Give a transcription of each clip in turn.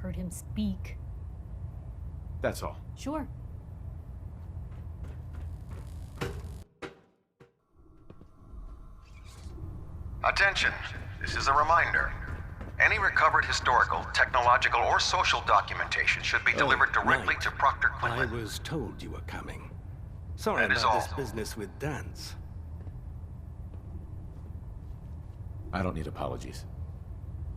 heard him speak. That's all. Sure. Attention, this is a reminder. Any recovered historical, technological, or social documentation should be delivered directly to Proctor Quinlan. I was told you were coming. Sorry That is about this all. business with Danse. I don't need apologies.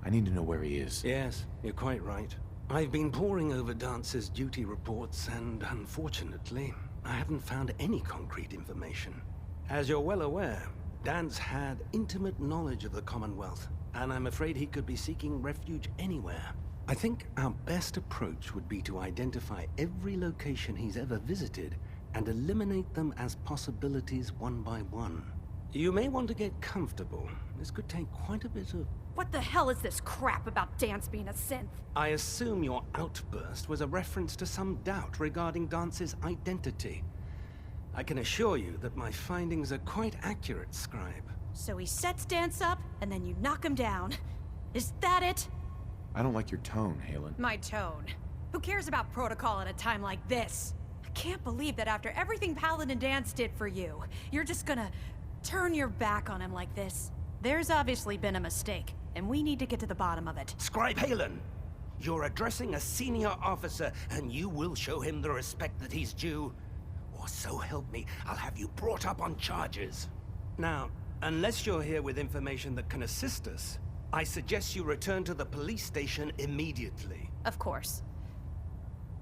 I need to know where he is. Yes, you're quite right. I've been poring over Dance's duty reports, and unfortunately, I haven't found any concrete information. As you're well aware, Danse had intimate knowledge of the Commonwealth, and I'm afraid he could be seeking refuge anywhere. I think our best approach would be to identify every location he's ever visited and eliminate them as possibilities one by one. You may want to get comfortable. This could take quite a bit of... What the hell is this crap about Danse being a synth? I assume your outburst was a reference to some doubt regarding Dance's identity. I can assure you that my findings are quite accurate, Scribe. So he sets Danse up, and then you knock him down. Is that it? I don't like your tone, Halen. My tone. Who cares about protocol at a time like this? I can't believe that after everything Paladin Danse did for you, you're just gonna turn your back on him like this. There's obviously been a mistake, and we need to get to the bottom of it. Scribe Halen, you're addressing a senior officer, and you will show him the respect that he's due. Or so help me, I'll have you brought up on charges. Now, unless you're here with information that can assist us, I suggest you return to the police station immediately. Of course.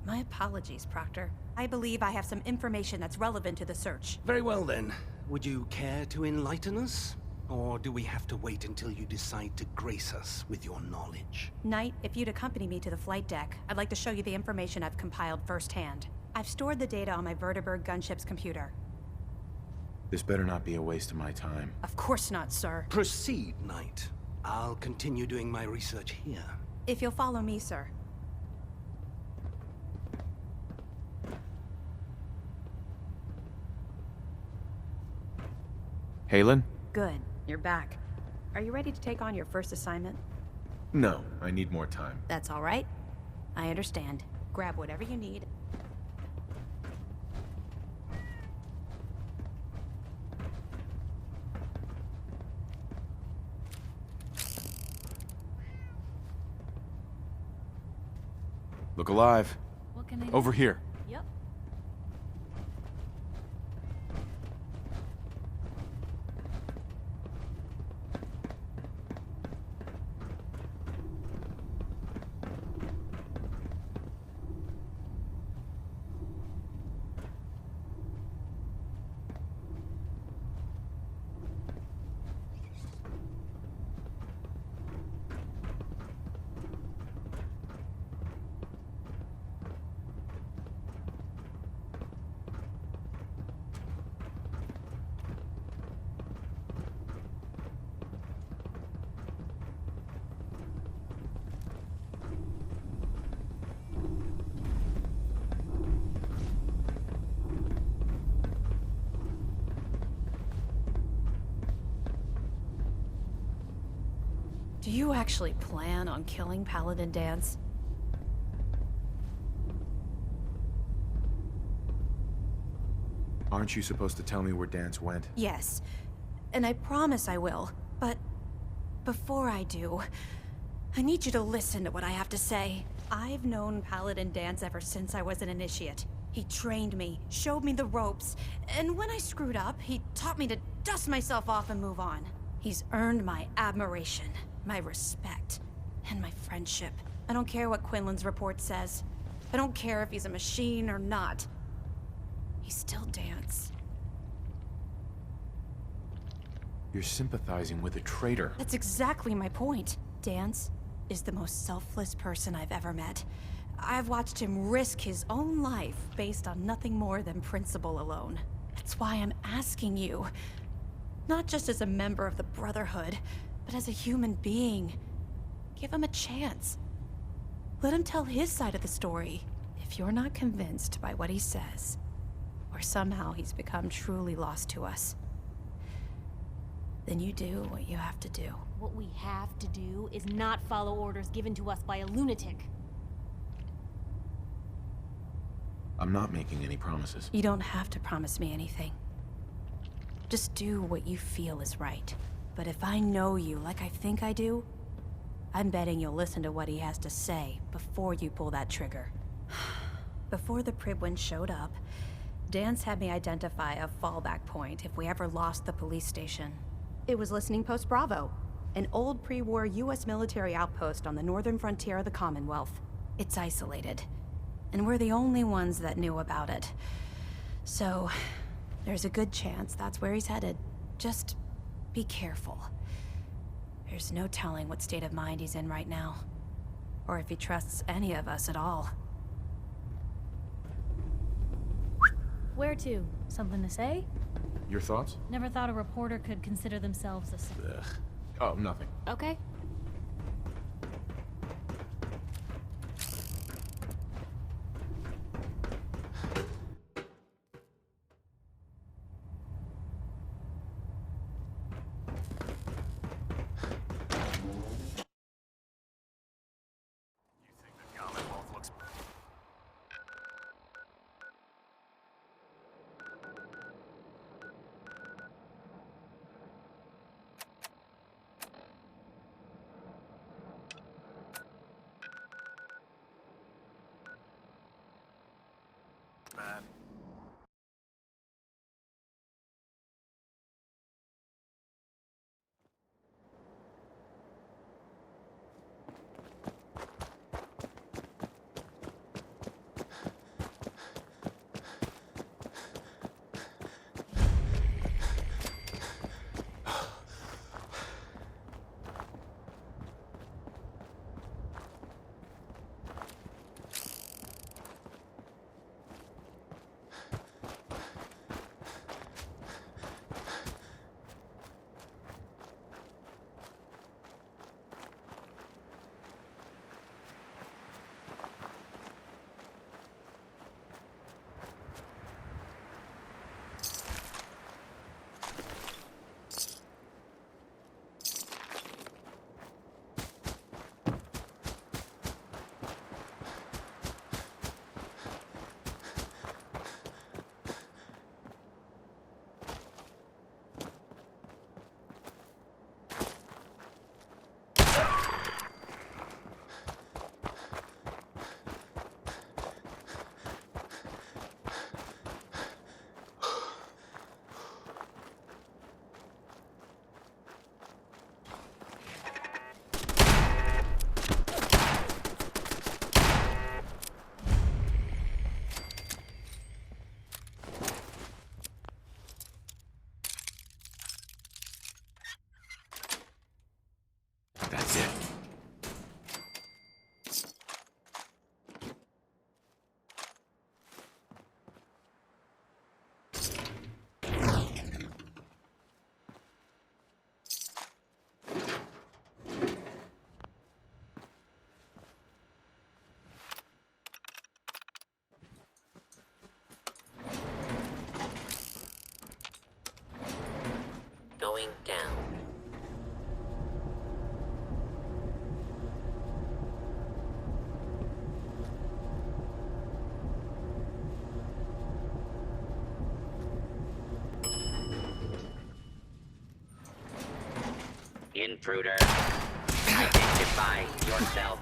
My apologies, Proctor. I believe I have some information that's relevant to the search. Very well then. Would you care to enlighten us? Or do we have to wait until you decide to grace us with your knowledge? Knight, if you'd accompany me to the flight deck, I'd like to show you the information I've compiled firsthand. I've stored the data on my Vertibird gunship's computer. This better not be a waste of my time. Of course not, sir. Proceed, Knight. I'll continue doing my research here. If you'll follow me, sir. Halen? Good. You're back. Are you ready to take on your first assignment? No, I need more time. That's all right. I understand. Grab whatever you need. Look alive. What can I do? Over here. Yep. Do you actually plan on killing Paladin Danse? Aren't you supposed to tell me where Danse went? Yes. And I promise I will. But before I do, I need you to listen to what I have to say. I've known Paladin Danse ever since I was an initiate. He trained me, showed me the ropes, and when I screwed up, he taught me to dust myself off and move on. He's earned my admiration, my respect, and my friendship. I don't care what Quinlan's report says. I don't care if he's a machine or not. He's still Danse. You're sympathizing with a traitor. That's exactly my point. Danse is the most selfless person I've ever met. I've watched him risk his own life based on nothing more than principle alone. That's why I'm asking you. Not just as a member of the Brotherhood, but as a human being. Give him a chance. Let him tell his side of the story. If you're not convinced by what he says, or somehow he's become truly lost to us, then you do what you have to do. What we have to do is not follow orders given to us by a lunatic. I'm not making any promises. You don't have to promise me anything. Just do what you feel is right. But if I know you like I think I do, I'm betting you'll listen to what he has to say before you pull that trigger. Before the Pribwin showed up, Danse had me identify a fallback point if we ever lost the police station. It was Listening Post Bravo, an old pre-war US military outpost on the northern frontier of the Commonwealth. It's isolated, and we're the only ones that knew about it. So, there's a good chance that's where he's headed. Just be careful. There's no telling what state of mind he's in right now, or if he trusts any of us at all. Where to? Something to say? Your thoughts? Never thought a reporter could consider themselves a... Ugh. Oh, nothing. Okay. That's it. Going down. Intruder, identify yourself.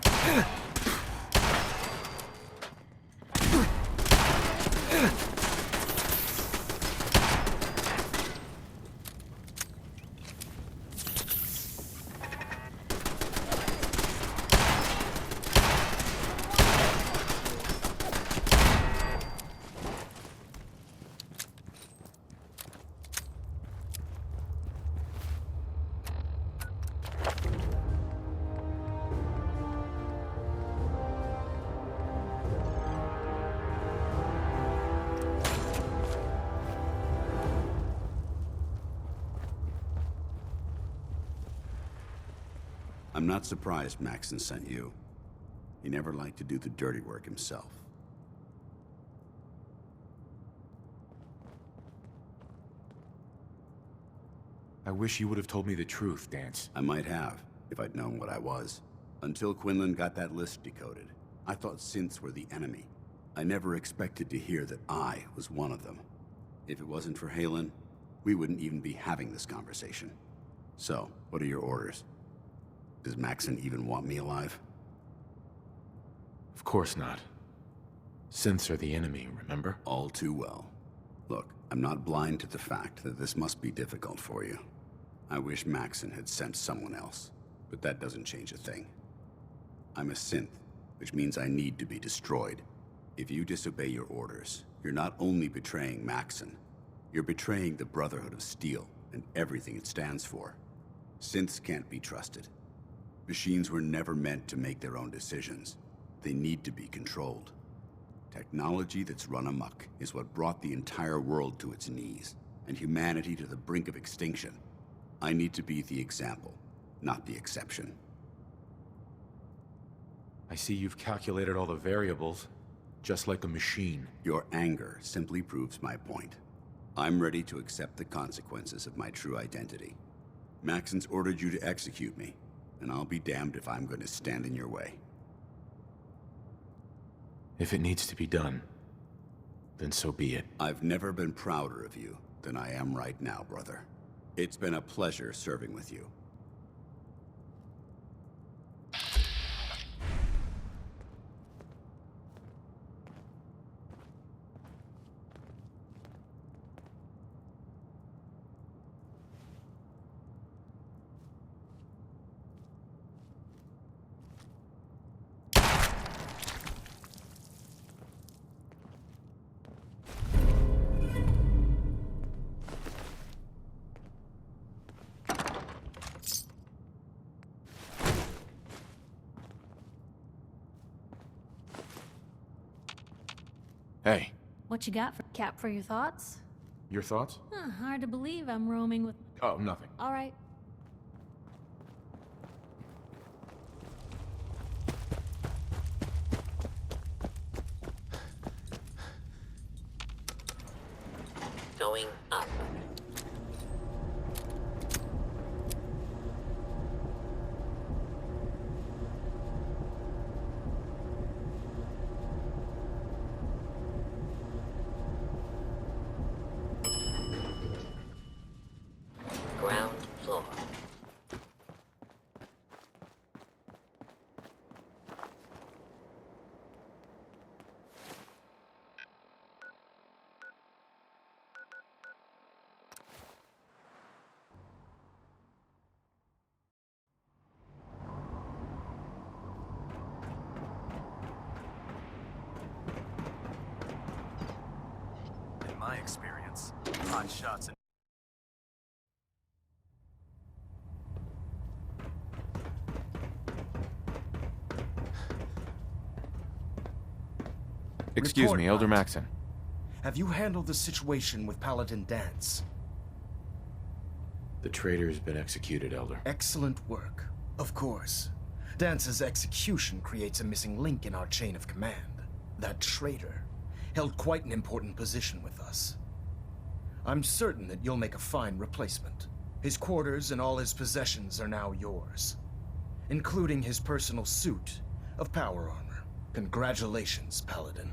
I'm not surprised Maxson sent you. He never liked to do the dirty work himself. I wish you would have told me the truth, Danse. I might have, if I'd known what I was. Until Quinlan got that list decoded, I thought synths were the enemy. I never expected to hear that I was one of them. If it wasn't for Halen, we wouldn't even be having this conversation. So, what are your orders? Does Maxon even want me alive? Of course not. Synths are the enemy, remember? All too well. Look, I'm not blind to the fact that this must be difficult for you. I wish Maxon had sent someone else, but that doesn't change a thing. I'm a synth, which means I need to be destroyed. If you disobey your orders, you're not only betraying Maxon, you're betraying the Brotherhood of Steel and everything it stands for. Synths can't be trusted. Machines were never meant to make their own decisions. They need to be controlled. Technology that's run amok is what brought the entire world to its knees, and humanity to the brink of extinction. I need to be the example, not the exception. I see you've calculated all the variables, just like a machine. Your anger simply proves my point. I'm ready to accept the consequences of my true identity. Maxon's ordered you to execute me, and I'll be damned if I'm going to stand in your way. If it needs to be done, then so be it. I've never been prouder of you than I am right now, brother. It's been a pleasure serving with you. Hey, What you got for cap for your thoughts? your thoughts? Hard to believe I'm roaming with... Oh, nothing. All right. Going up. Ground floor. In my experience, hot shots and Excuse Report, me, Elder Knight. Maxon. Have you handled the situation with Paladin Danse? The traitor's been executed, Elder. Excellent work. Of course. Dance's execution creates a missing link in our chain of command. That traitor held quite an important position with us. I'm certain that you'll make a fine replacement. His quarters and all his possessions are now yours, including his personal suit of power armor. Congratulations, Paladin.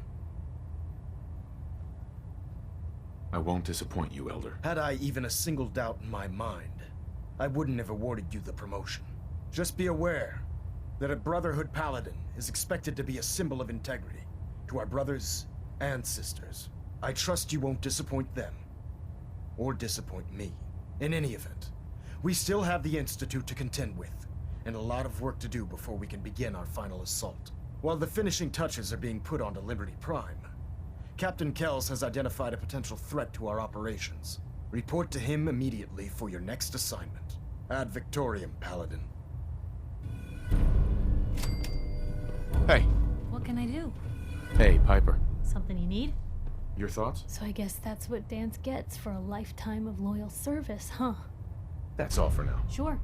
I won't disappoint you, Elder. Had I even a single doubt in my mind, I wouldn't have awarded you the promotion. Just be aware that a Brotherhood Paladin is expected to be a symbol of integrity to our brothers and sisters. I trust you won't disappoint them, or disappoint me. In any event, we still have the Institute to contend with, and a lot of work to do before we can begin our final assault. While the finishing touches are being put onto Liberty Prime, Captain Kells has identified a potential threat to our operations. Report to him immediately for your next assignment. Ad Victoriam, Paladin. Hey. What can I do? Hey, Piper. Something you need? Your thoughts? So I guess that's what Danse gets for a lifetime of loyal service, huh? That's all for now. Sure.